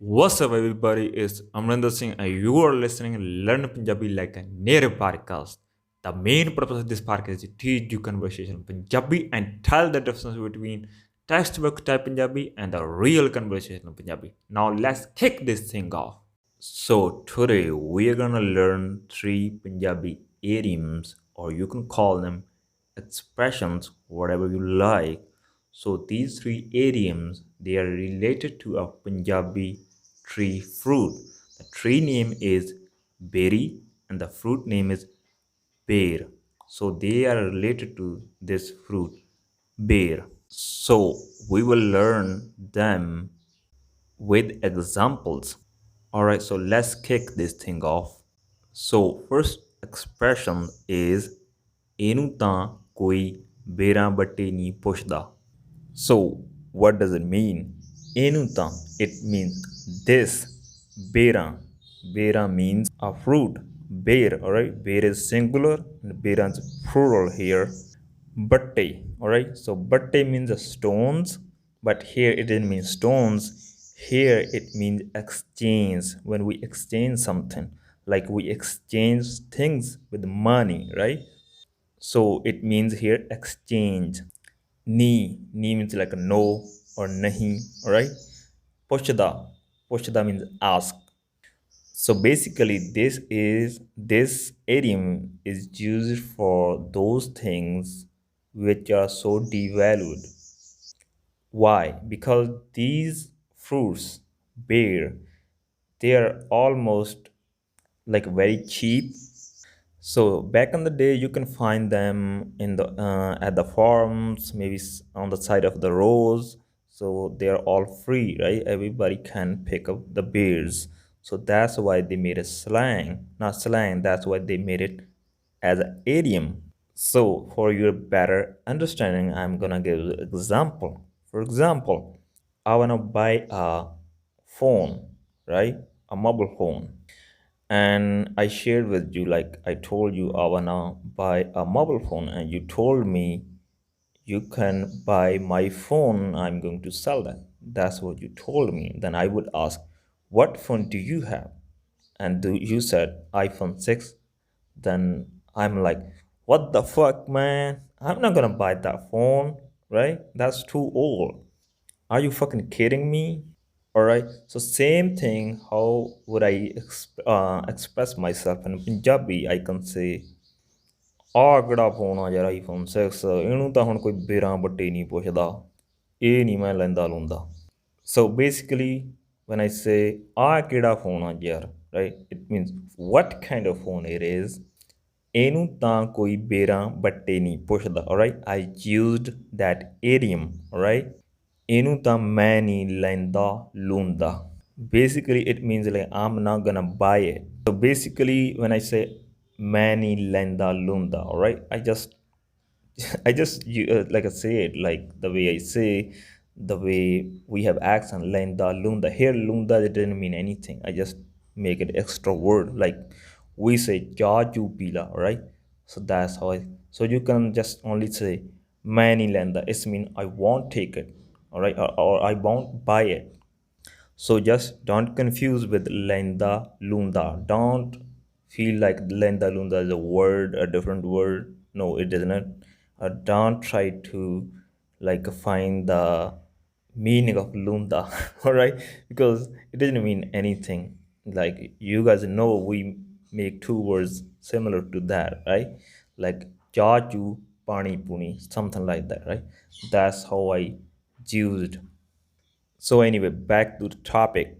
What's up, everybody? It's Amrinder Singh, and you are listening to Learn Punjabi like a native podcast. The main purpose of this podcast is to teach you conversation in Punjabi and tell the difference between textbook type Punjabi and the real conversation in Punjabi. Now, let's kick this thing off. So, today we are gonna learn three Punjabi idioms, or you can call them expressions, whatever you like. So these three idioms, they are related to a Punjabi tree fruit. The tree name is berry and the fruit name is bair. So they are related to this fruit, bair. So we will learn them with examples. Alright, so let's kick this thing off. So first expression is ਇਹਨੂੰ ਤਾਂ ਕੋਈ ਬੇਰਾਂ ਬੱਟੇ ਨਹੀਂ ਪੁੱਛਦਾ. So what does it mean? ਇਹਨੂੰ ਤਾਂ it means this. Bera means a fruit. Bear, alright? Bear is singular and bera is plural here. Batte, alright? So batte means stones, but here it didn't mean stones. Here it means exchange. When we exchange something, like we exchange things with money, right? So it means here exchange. Ni means like a no or nahi, alright? Pochda means ask. So basically this idiom is used for those things which are so devalued. Why? Because these fruits bear, they are almost like very cheap. So back in the day, you can find them in the at the farms, maybe on the side of the roads. So they are all free, right? Everybody can pick up the bears. So that's why they made a slang, not slang. That's why they made it as an idiom. So for your better understanding, I'm gonna give an example. For example, I wanna buy a phone, right? A mobile phone, and I shared with you, like I told you, I wanna buy a mobile phone, and you told me you can buy my phone, I'm going to sell that. That's what you told me. Then I would ask, what phone do you have? And you said iPhone 6. Then I'm like, what the fuck, man? I'm not gonna buy that phone, right? That's too old. Are you fucking kidding me? All right. So same thing. How would I express myself in Punjabi? I can say, ਆਹ ਕਿਹੜਾ phone ਆ ਯਾਰ iPhone 6 ਇਹਨੂੰ ਤਾਂ ਹੁਣ ਕੋਈ ਬੇਰਾਂ ਬੱਟੇ ਨਹੀਂ ਪੁੱਛਦਾ ਇਹ ਨਹੀਂ ਮੈਂ ਲੈਂਦਾ ਲੂੰਦਾ. So basically when I say ਆਹ ਕਿਹੜਾ ਫੋਨ ਆ ਯਾਰ, right, it means what kind of phone it is. ਇਹਨੂੰ ਤਾਂ ਕੋਈ ਬੇਰਾਂ ਬੱਟੇ ਨਹੀਂ ਪੁੱਛਦਾ. All right, I used that idiom. All right, ਇਹਨੂੰ ਤਾਂ ਮੈਂ ਨਹੀਂ ਲੈਂਦਾ ਲੂੰਦਾ. Basically it means like I'm not gonna buy it. So basically when I say ਮੈਂ ਨਹੀਂ ਲੈਂਦਾ ਲੂੰਦਾ, all right, I just like I say it like the way I say, the way we have accent, lenda lunda. Here lunda, it didn't mean anything. I just make it extra word, like we say jaju pila, right? So that's how so you can just only say mani lenda. It's mean I won't take it, all right, or I won't buy it. So just don't confuse with lenda lunda. Don't feel like lenda lunda is a word, a different word. No, it isn't. Don't try to like find the meaning of lunda, all right? Because it doesn't mean anything. Like you guys know, we make two words similar to that, right? Like jaju pani puni, something like that, right? That's how I used. So anyway, back to the topic.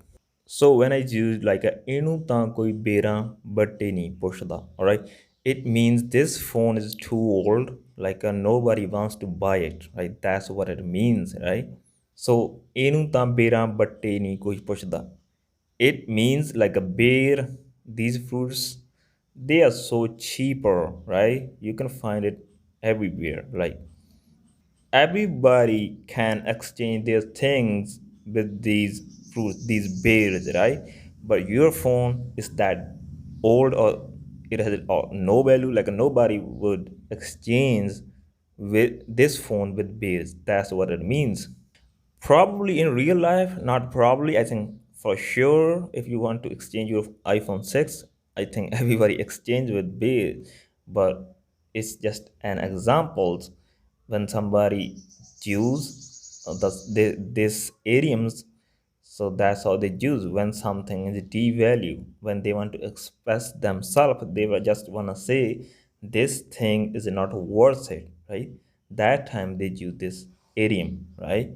So when I use like a enu ta koi bera batte nahi puchda, all right, it means this phone is too old, like nobody wants to buy it, right? That's what it means, right? So enu ta bera batte nahi koi puchda, it means like a bear, these fruits, they are so cheaper, right? You can find it everywhere. Like everybody can exchange their things with these fruits, these berries, right? But your phone is that old, or it has no value. Like nobody would exchange with this phone with berries. That's what it means. Probably in real life, not probably, I think For sure, if you want to exchange your iPhone 6, I think everybody exchange with bear, but it's just an example. When somebody use this idioms, so that's how they use when something is devalue. When they want to express themselves, they will just want to say this thing is not worth it, right? That time they use this idiom, right?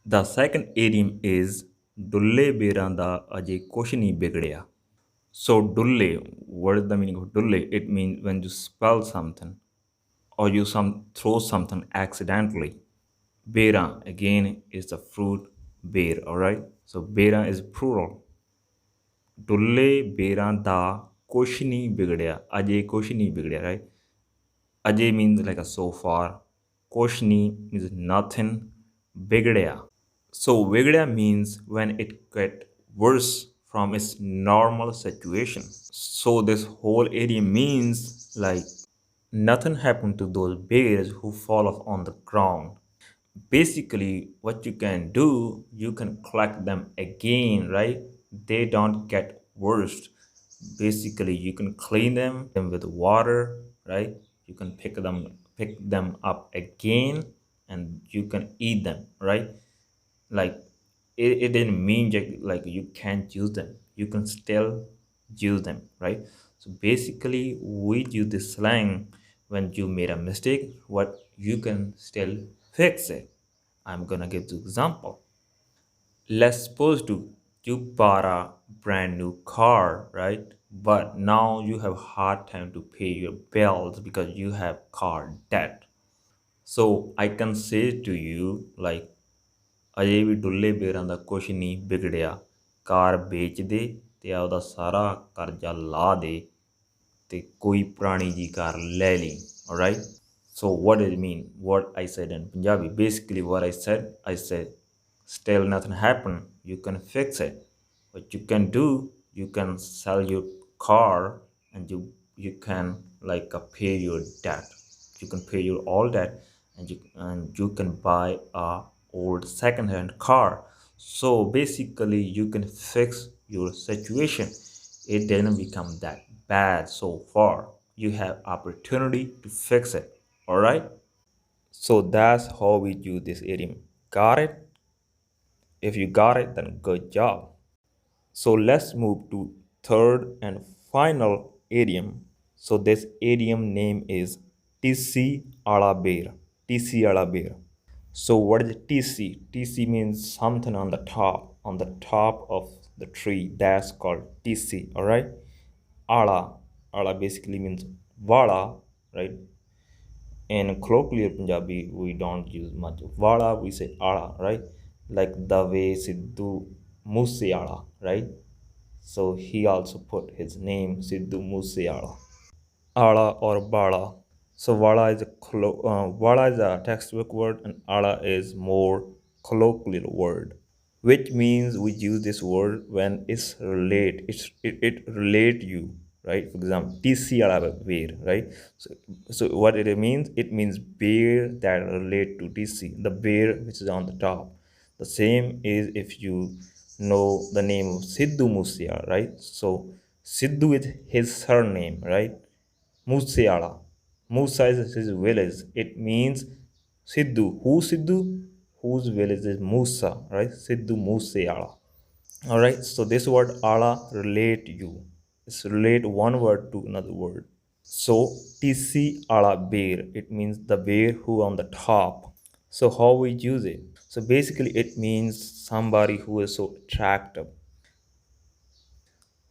The second idiom is Dulle beਰਾਂ ਦਾ ਅਜੇ ਕੁਛ ਨਹੀਂ ਵਿਗੜਿਆ. So dulle, what is the meaning of dulle? It means when you spell something or you throw something accidentally. Bera again is the fruit bear, alright? So bera is plural. Dulle beਰਾਂ ਦਾ ਕੁਛ ਨਹੀਂ ਵਿਗੜਿਆ. ਅਜੇ ਕੁਛ ਨਹੀਂ ਵਿਗੜਿਆ, right? Ajay means like a so far. Koshni means nothing. Bigdaya. So Vigdaya means when it get worse from its normal situation. So this whole area means like nothing happened to those bears who fall off on the ground. Basically, what you can do, you can collect them again, right? They don't get worse. Basically, you can clean them with water, right? You can pick them up again, and you can eat them, right? Like it didn't mean like you can't use them. You can still use them, right? So basically, we use this slang when you made a mistake, what you can still fix it. I'm gonna give the example. Let's suppose you bought a brand new car, right? But now you have hard time to pay your bills because you have car debt. So I can say to you like ਅਜੇ ਵੀ ਡੁੱਲੇ ਬੇਰਾਂ ਦਾ ਕੁਛ ਨਹੀਂ ਵਿਗੜਿਆ ਕਾਰ ਵੇਚ ਦੇ ਤੇ ਆਪਦਾ ਸਾਰਾ ਕਰਜ਼ਾ ਲਾ ਦੇ ਤੇ ਕੋਈ ਪੁਰਾਣੀ ਜੀ ਕਾਰ ਲੈ ਲਈ alright. So what did it mean? What I said in Punjabi, basically what I said still nothing happened. You can fix it. What you can do, you can sell your car and you can like pay your debt. You can pay your all debt and you can buy a old second-hand car. So basically you can fix your situation. It didn't become that bad so far. You have opportunity to fix it. All right. So that's how we use this idiom. Got it? If you got it, then good job. So let's move to third and final idiom. So this idiom name is TC ala bear. TC ala bear. So what is TC? TC means something on the top of the tree. That's called TC. All right. Ala. Ala basically means wala, right? In colloquial Punjabi, we don't use much Wala, we say Ala, right? Like the way Sidhu Museala, right? So he also put his name Sidhu Museala. Ala or Bala. So Wala is a textbook word and Ala is more colloquial word, which means we use this word when it relate you, right? For example, tc bear, right? So what it means bear that relate to tc, the bear which is on the top. The same is if you know the name of Sidhu Musia, right? So Sidhu is his surname, right? Museala. Musa is his village. It means Sidhu. Who Sidhu? Whose village is Musa, right? Sidhu Museala. Alright, so this word ala relate you. It's relate one word to another word. So TC ala bear, it means the bear who on the top. So how we use it? So basically it means somebody who is so attractive.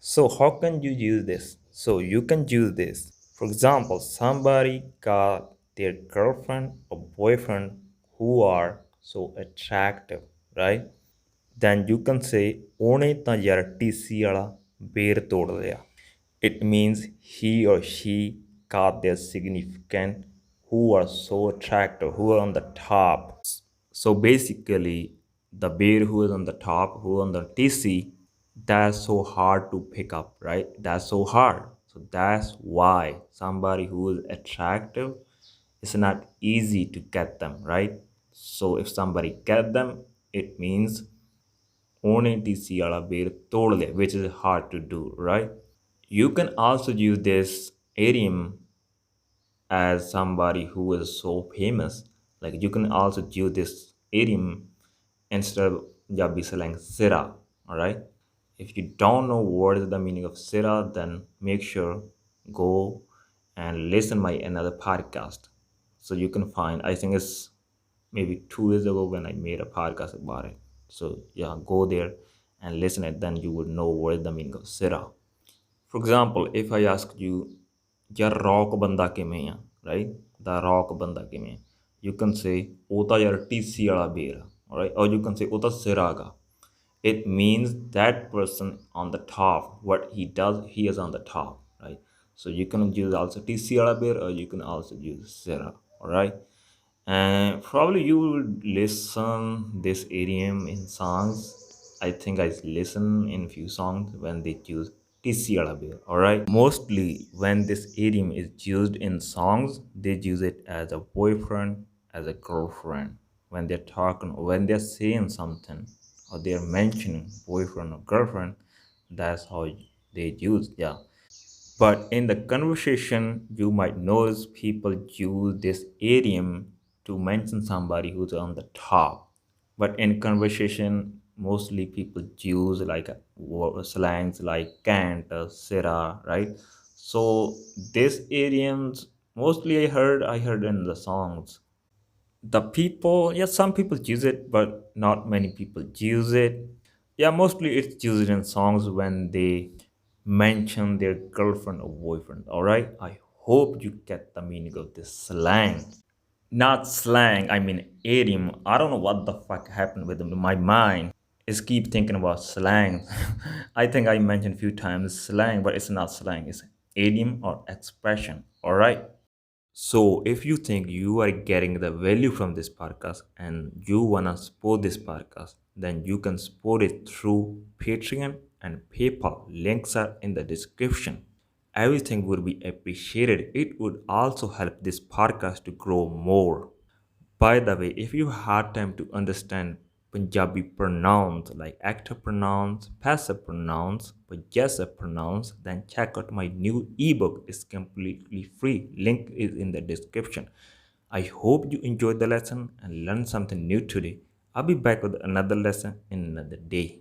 So how can you use this? So you can use this. For example, somebody got their girlfriend or boyfriend who are so attractive, right? Then you can say ਉਹਨੇ ਤਾਂ ਯਾਰ TC ਵਾਲਾ ਬੇਰ ਤੋੜ ਲਿਆ. It means he or she got their significant who are so attractive, who are on the top. So basically, the bear who is on the top, who on the TC, that's so hard to pick up, right? That's so hard. So that's why somebody who is attractive, it's not easy to get them, right? So if somebody get them, it means ਉਹਨੇ ਟੀਸੀ ਵਾਲਾ ਬੇਰ ਤੋੜ ਲਿਆ, which is hard to do, right? You can also use this idiom as somebody who is so famous. Like you can also use this idiom instead of Punjabi slang sira. All right. If you don't know what is the meaning of sira, then make sure go and listen my another podcast. So you can find. I think it's maybe 2 years ago when I made a podcast about it. So yeah, go there and listen it. Then you would know what is the meaning of sira. For example, if I ask you, ਯਾਰ rock ਬੰਦਾ ਕਿਵੇਂ ਆ, right? The rock ਬੰਦਾ ਕਿਵੇਂ ਆ? You can say, ਉਹ ਤਾਂ ਯਾਰ ਟੀਸੀ ਵਾਲਾ ਬੇਰ ਆ, right? Or you can say, ਉਹ ਤਾਂ ਸਿਰਾ ਗਾ. It means that person on the top, what he does, he is on the top, right? So you can use also TC wala bear, or you can also use Sera, all right? And probably you will listen this idiom in songs. I think I listen in few songs when they use TC wala bear, all right? Mostly when this idiom is used in songs, they use it as a boyfriend, as a girlfriend, when they're talking, when they're saying something, or they're mentioning boyfriend or girlfriend. That's how they use, yeah. But in the conversation, you might notice people use this idiom to mention somebody who's on the top. But in conversation, mostly people use like slangs like can't, sira, right? So these idioms mostly I heard in the songs. The people, yeah, some people use it, but not many people use it. Yeah, mostly it's used in songs when they mention their girlfriend or boyfriend. All right, I hope you get the meaning of this slang. Not slang, I mean idiom. I don't know what the fuck happened with my mind. Is keep thinking about slang. I think I mentioned a few times slang, but it's not slang, it's idiom or expression. All right. So, if you think you are getting the value from this podcast and you want to support this podcast, then you can support it through Patreon and PayPal. Links are in the description. Everything would be appreciated. It would also help this podcast to grow more. By the way, if you had time to understand Punjabi pronouns like active pronouns, passive pronouns, possessive pronouns, then check out my new ebook. It's completely free. Link is in the description. I hope you enjoyed the lesson and learned something new today. I'll be back with another lesson in another day.